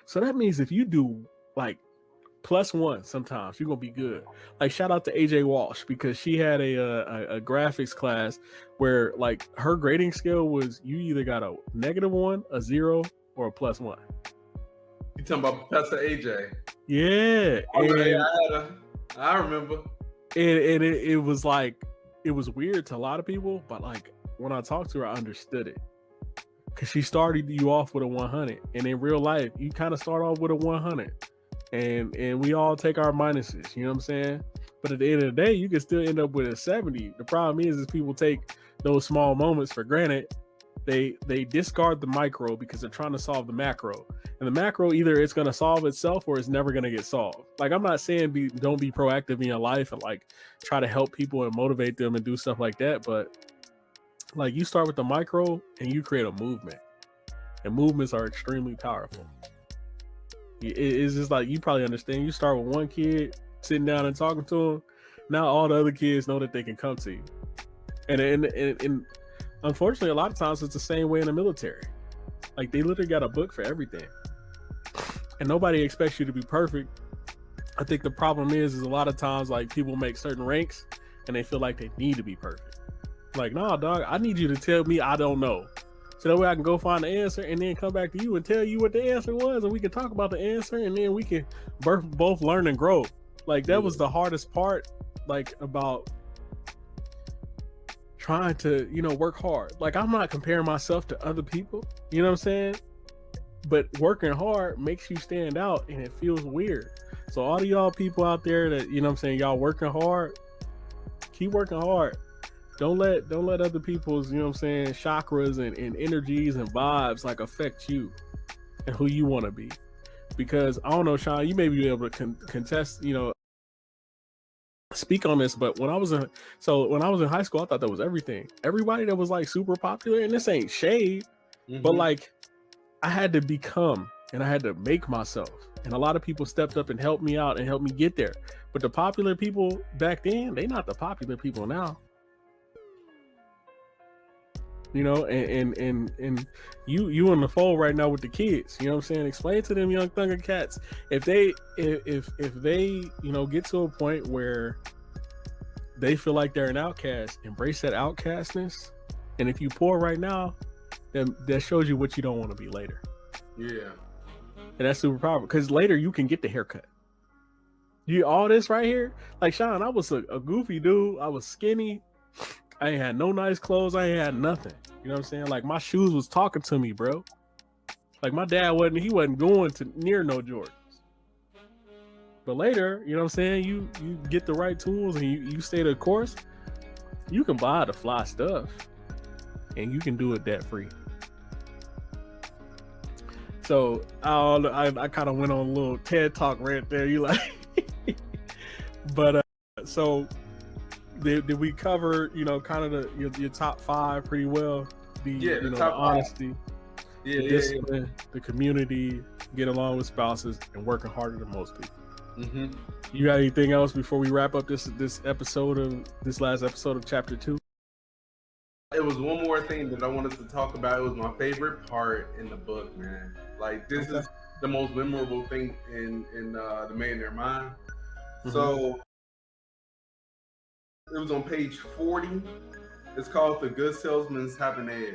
So that means if you do like +1 sometimes, you're gonna be good. Like shout out to AJ Walsh, because she had a graphics class where like her grading scale was you either got a -1, a 0, or a +1. You talking about Professor AJ? Yeah. Oh, yeah, I remember. And it was like, it was weird to a lot of people, but like when I talked to her, I understood it. Because she started you off with a 100, and in real life, you kind of start off with a 100, and we all take our minuses. You know what I'm saying? But at the end of the day, you can still end up with a 70. The problem is people take those small moments for granted. They discard the micro because they're trying to solve the macro, and the macro, either it's going to solve itself or it's never going to get solved. Like, I'm not saying don't be proactive in your life and like try to help people and motivate them and do stuff like that, but like you start with the micro and you create a movement, and movements are extremely powerful. It's just like, you probably understand, you start with one kid sitting down and talking to him, now all the other kids know that they can come to you. And unfortunately, a lot of times it's the same way in the military. Like, they literally got a book for everything, and nobody expects you to be perfect. I think the problem is a lot of times like people make certain ranks and they feel like they need to be perfect. Like, nah, dog, I need you to tell me I don't know, so that way I can go find the answer and then come back to you and tell you what the answer was, and we can talk about the answer, and then we can both learn and grow. Like, that was the hardest part, like, about trying to, work hard. Like, I'm not comparing myself to other people, you know what I'm saying? But working hard makes you stand out, and it feels weird. So all of y'all people out there that, you know what I'm saying, y'all working hard, keep working hard. Don't let other people's, you know what I'm saying, chakras and energies and vibes like affect you and who you want to be. Because I don't know, Sean, you may be able to contest, speak on this, but when I was in high school, I thought that was everything. Everybody that was like super popular, and this ain't shade, but like, I had to become and I had to make myself, and a lot of people stepped up and helped me out and helped me get there. But the popular people back then, they not the popular people now. And you on the phone right now with the kids, you know what I'm saying? Explain to them young Thunder cats, if they get to a point where they feel like they're an outcast, embrace that outcastness. And if you poor right now, then that shows you what you don't want to be later. Yeah. And that's super powerful, because later you can get the haircut. All this right here, like, Sean, I was a goofy dude. I was skinny. I ain't had no nice clothes. I ain't had nothing. You know what I'm saying? Like, my shoes was talking to me, bro. Like, my dad wasn't going to near no Jordans. But later, you know what I'm saying, you get the right tools and you stay the course, you can buy the fly stuff and you can do it debt free. So I kind of went on a little TED talk right there. You like, but so. Did we cover, kind of your top 5 pretty well? The honesty, the discipline, the community, get along with spouses, and working harder than most people. You got anything else before we wrap up this last episode of chapter 2? It was one more thing that I wanted to talk about. It was my favorite part in the book, man. Like, this is the most memorable thing in The Millionaire Mind. So it was on page 40. It's called "The Good Salesmen Have an Edge."